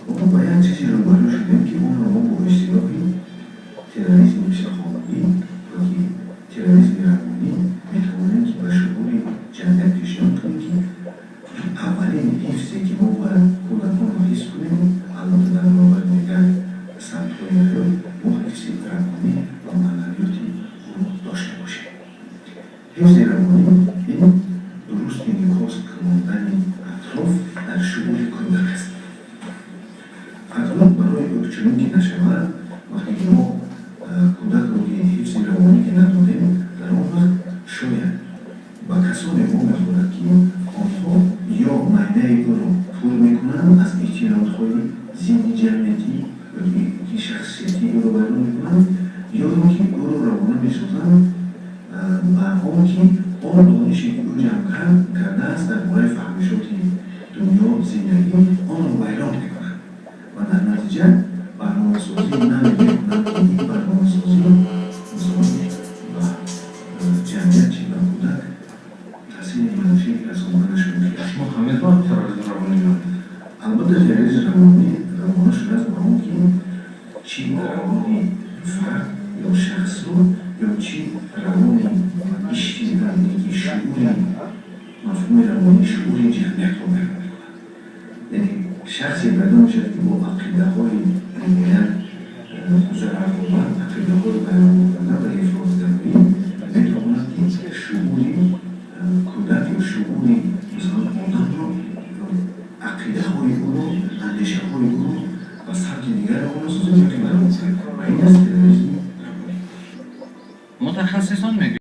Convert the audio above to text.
اون باید چیزی رو بالا شدیم که اون رو ما با اشتراکی تروریسم شفاهی و تروریسم روانی میتوانیم که به شعور جمعیت پیشنهاد کنیم که اولین حفظی که ما باید کودکان رو حفظ کنیم البته در برابر دیگر سمت‌های ما حفظ روانی و معنویاتی رو داشته باشیم. حفظ روانی این درست انعکاس کردن اطراف در شعور کودک است. اطراف برای چنین که نشود وقتی که ما کودک رو که حفظ روانی که ندادیم در اون وقت شاید با کسانی ما میخورد که آنها یا معنی او رو پر میکنند از احتیاطهای ذهنی جمعیتی یا شخصیتی او رو بیان میکنند یا اینکه او رو روانه میسازند و آن که آن دانشی که او جمع کرده است در باره فهمشات دنیا زندگی آن رو بیان میکنند و در نتیجه برنامه‌سازی نمی‌کنند که این برنامه‌سازی نظامی و جمعیتی و کودک تاثیر منفی رساندنشون می‌کند. ما همه با تروریسم روانی داریم. البته تروریسم روانی شده است با اون که چی روانی فرد یا شخص رو یا چی روانی اجتماعی شعوری مفهوم روانی شعوری جمعیت رو بیان می‌کند. یعنی شخصی پیدا می‌شود که با عقیده‌های میگوید ضررآور عقیده‌های بیان می‌کنند و افراط درباره می‌تواند این شعوری کودک یا شعوری مثلا آدم رو عقیده‌های او رو اندیشه‌های او رو و سبک دیگر آن رو سازد که بیان می‌کند.